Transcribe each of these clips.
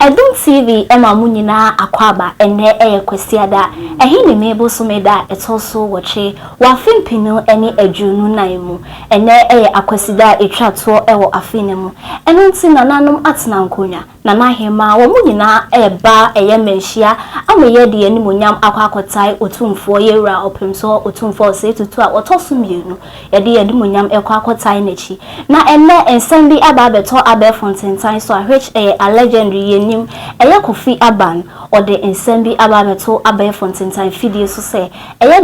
Edum TV ema munyina akwaba ene kwesiada ehini mebo someda etoso woche wafimpinu ene ejunu naimu ene akwesida etwato ewo afinemu eno nti nananum atena nkonya nanahema wo munyina eba menhia ameye de animonyam akwakotai otumfo yewra opemso otumfo se tutu a otoso mienu yede animonyam ekwakotai nachi na ene ensembi aba beto abe fontentan so which a legendary yenim Kofi Aban or the ensembi aba beto abe fontentan fidie so say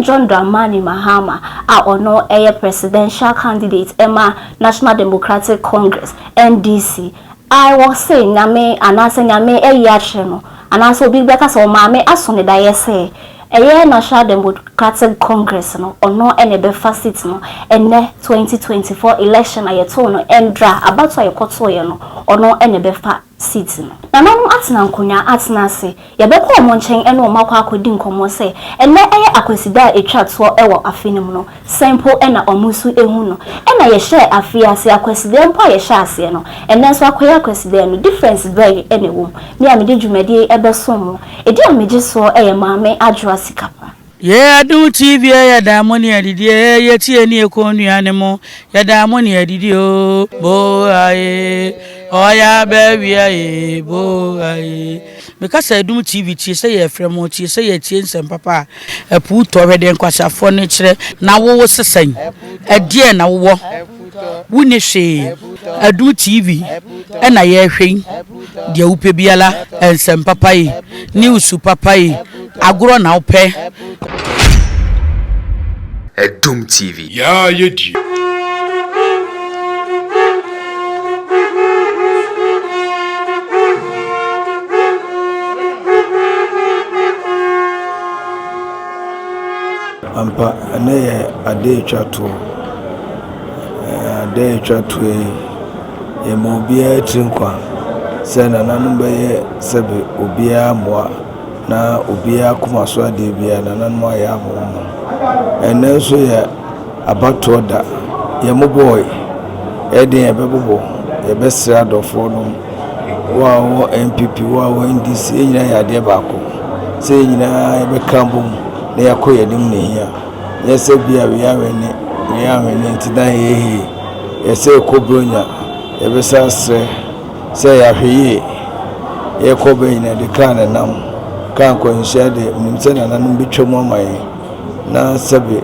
John Dramani Mahama or no presidential candidate Emma National Democratic Congress NDC I was saying nyame anase nyame yachre no anase big beka so maame asone da yese National Democratic Congress no ono be facet no ene 2024 election ayeto no endra about ayekoto ye no ono be fa seat no nananum atena nkonya atena se yebekọ omonchen ene omakọ akodi nkomo se ene akwesida etwato ewo afinim no simple ena omusu ehu no ena ye share afiase akwesida mpo ye share ase no ene so akoya akwesida no difference very ene wo me amede dwumadi ebesom edi ameje so maame adwa sikapa Adum TV Damoni adidi tie ni ekonuane mo Damoni adidi o bo aye oya baby aye bo aye because Adum TV tie say ye fremo tie say ye tie nsem papa apu to hwede nkwasafo ne kire na wo sesan adie na wo wuni hwe Adum TV na ye hwen de upe biala nsem papa yi news papa yi agro na upe Adum TV. Yeah, you do. Ampa ane ade chato mobia trinkwa sena nanumbe sebe obia moa na obia kuma so ade bia nananmo ya mo ene so ya abato da ye mo boy eden ye bebobo ye besra dofo no wa MPP wa NDC enyina ya de baako se enyina ye bekambom na yakoye nim ne hia yese bia we ne ntidan ye yese kobronya ye besasre se ya hweye ye kobenya de kana nam kan ko nhia de nimse na nanum betwam amaye na sebe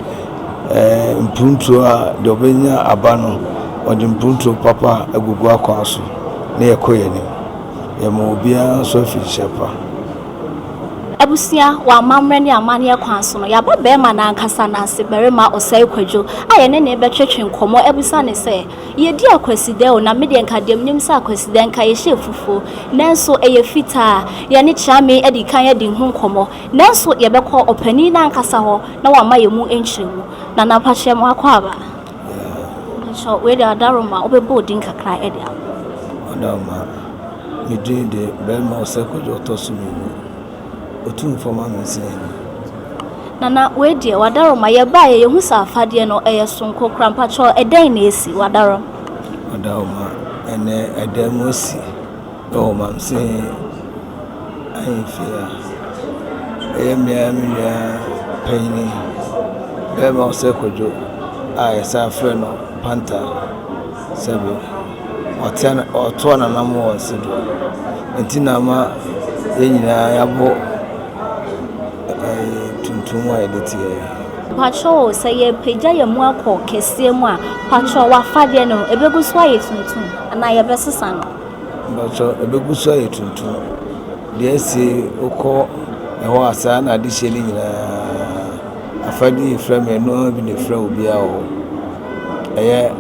mpuntu a de obenya abano odi mpuntu papa agugu akwaso na yekoye ni ye mo bia so fi shepa Abusia wa mamre ni amane ekwanso no yaba be ma na nkasa na ase Barima Osei Kwadwo ayene ne betwetwe nkomo abusa ne se ye di akwaside o na mede nkadem nim sa akwaside nka ye hyefufu nanso eye fita ye ne chiame edi kan ye di hu nkomo nanso ye bekọ opani na nkasa ho na wa ma ye mu enchiremu na na pahye mu akwaba so we da daroma obebo din kakra edi adama mi din de Barima Osei Kwadwo tosumi otumfo Mamesenhene nana we die wadaro ma ye ba ye hu sa afade no sonko krampa cho eden na esi wadaro ma ene eden osi o Mamesenhene ayefia mia payni Barima Osei Kwadwo sa freno panta sebe otwana na mo onsido entina ma yenyina yabo tuntumwa edetiye pacho seye peja ye mu akọ kese mu a pacho wa fade no ebeguso aye tuntum ana ye besesa no pacho ebeguso aye tuntum de ese okọ eho asa na de hye ni nyina afade frame no bi ne fra obi a o eye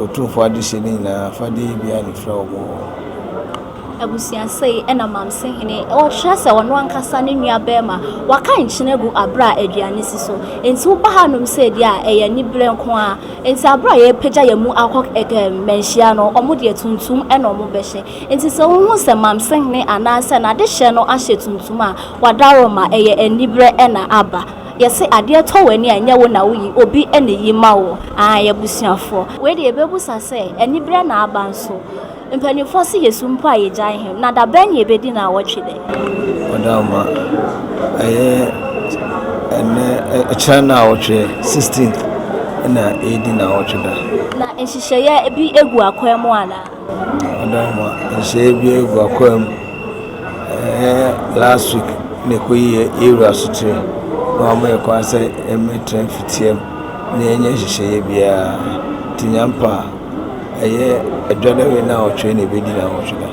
otumfo ade hye ni nyina afade bi a ne fra obo Abusia say ena Mamesenhene o hwese wono ankasa ne nua bema waka nkyinegu abra aduane siso enti wo ba hanum say dia eye ni brenko a enti abra ye peja ye mu akọ menhia no omode tuntum ena omo behye enti se wo hu se Mamesenhene anase na de hye no ahye tuntum a wadaro ma eye enibre ena aba yɛse adeɛ tɔ w'ani a nyɛ wo na woyi obi ɛna yi ma wo yɛbusuafo we de yɛbɛbusa sɛ ani brɛ na aba nso mpanimfoɔ se yesu mpo a yɛgyae him na da bɛn ne yɛbɛdi na wɔtwe dɛ ɔdama ɛyɛ ɛnɛ ɛkyerɛ na wɔtwe 16th na ɛdi na wɔtwe da na nhyehyɛeɛ bi egu akwan mu ana ɔdama nhyehyɛeɛ bi egu akwan mu last week ne koyi area sotire na ɔmo yɛ kwan sɛ ɛmɛtrɛ mfitiam na ɛnyɛ nhyehyɛeɛ biara tinyampa ɛyɛ adwadawe na ɔtwe na ɛbɛdi na wɔtwe da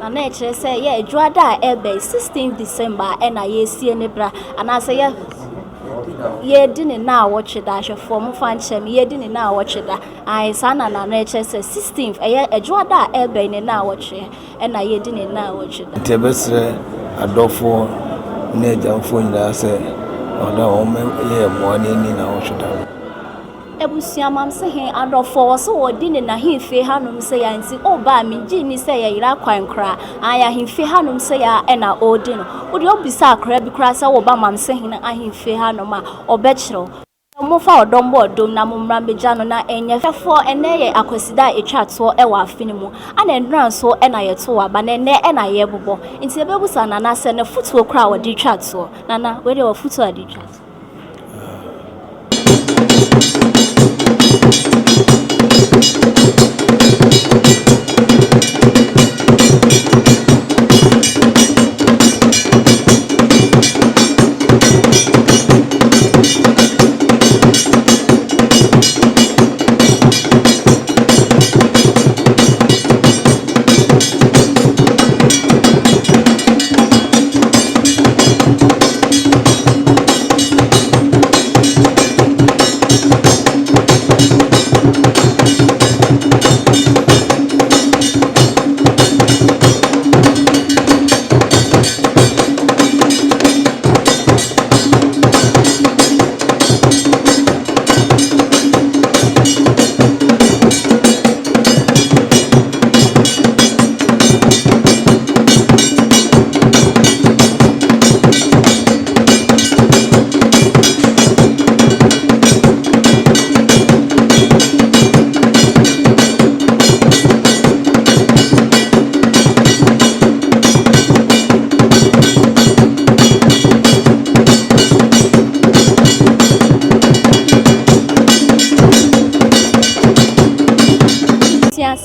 na ɛkyerɛ sɛ yɛ adwada a ɛbɛn 16 December ɛna yɛsie ne bra anaasɛ yɛdi ne na wɔtwe da ahwɛfoɔ mo fa nkyɛm yɛdi ne na wɔtwe da saa na ɛkyerɛ sɛ 16th ɛyɛ adwada a ɛbɛn ne na wɔtwe ɛna yɛdi ne na wɔtwe da nti ɛbɛsrɛ adɔfoɔ ne agyamfoɔ nyinaa sɛ ɔda wɔn yɛ mmoa ne ni na wɔtwe da ebusua Mamesenhene adɔfoɔ wɔ so wɔdi ne n'ahemfie hanom sɛ yɛ nti ɔba me gye ni sɛ yɛ yira kwan kora ahemfie hanom sɛ yɛ ɛna ɔdi no wode obisa akora bi kora sɛ wɔba Mamesenhene ahemfie hanom a ɔbɛkyerɛw mofa ɔdɔm bɔ ɔdɔm na mommra mbɛgya no na ɛnyɛ fɛfoɔ ɛnɛ yɛ akwasida a ɛtwa toɔ ɛwɔ afene mu ana ɛndura nso ɛna yɛto waba na ɛnɛ ɛna yɛbobɔ nti yɛbɛbusa nana sɛ ne fotuo kora a wɔde twa toɔ nana wede wɔ fotuo a de twa toɔ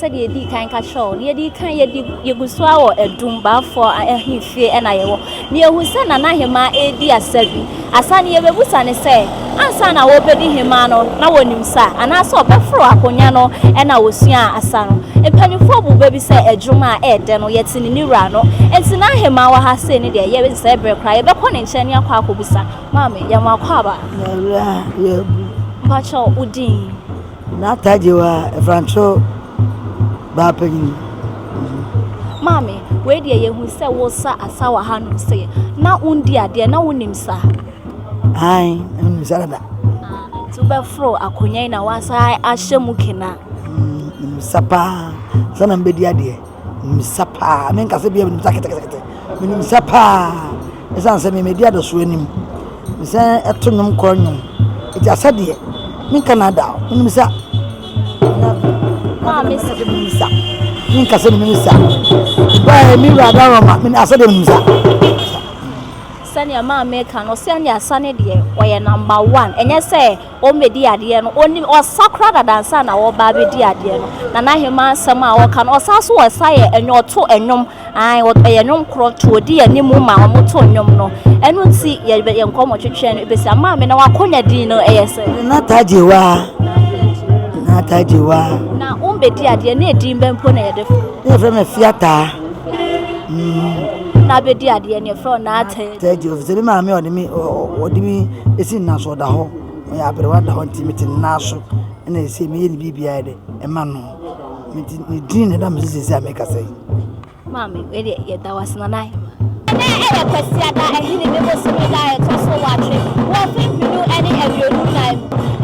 said ye di kan control ye di kan ye di yeguswa wo edumba for ahemfie na ye wo ne ehu se na hema edi asabi asa ne ye bebusa ne se ansa na wo bedi hema no na wonim sa ana so obefro akonya no na wosua asa no empanifo bu bebi se ejuma ede no yeti ne niwra no enti na hema wa ha se ne de ye se bre kra ye bekọ ne nche ne akwa akobisa mama ya makwa aba ya bu mpacho udin na tajewa franco ba panyin mami we de ye hu se wo sa asa wa hanu se na undi ade na wonim sa ai nim sa da to be fro akonya na wasa ahyemu kina nim sapa sana mbedi ade nim sapa men ka se bia nim sakete nim sapa esan se me media do so anim me se eto nyum kro nyum e ja sade men Canada nim sa mami sa min kase min sa ba mi ra da roma min asade min sa sani ama America no sani asane de oye number 1 enye se o medi ade no oni o sakra da dansa na wo ba be di ade no na hema asem a wo ka no osaso wo saye enyo to enyom ai wo ye nyom kro to odi animu ma wo to enyom no enu ti ye nkomo twetwe no ebesi ama me na wakonya din no eye se na tajewa na umbedi ade na edi mbempo na ye defo ne fe me fiata na bedi ade ne fro na taje ofisiri ma me odimi esi na so da ho ya abrewa da ho ntimiti na so na esi me ye bibia de e ma no ni din ne da me sisi ameka sai mami we de ye da wasna na na e kwesi ada ehini me bo simi da e to so watwe wo fi pinu ene awionu na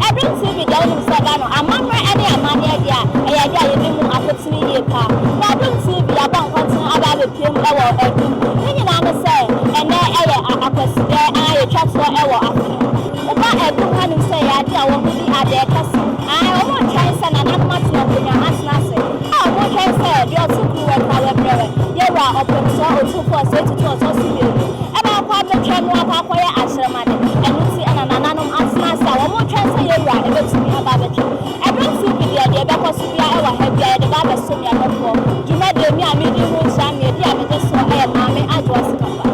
every TV da onu saga no amamre ene amane dia e ya dia ye mu akotini ye pa na every TV aba nkontin aba be piem e wo edum ni na me say ene eye akweside aye twatso owura open so otu for say to so see you e ba kwa betwa no akwa ya ahyeremade enu ti ana nananom atena sa wo mo twa say owura e betumi aba betwa e bring see video de be ko so bia e wa ha bia de ba be so mi abofo dwuma de mi a me di ho sha me di a me de so e maame adwo sikapa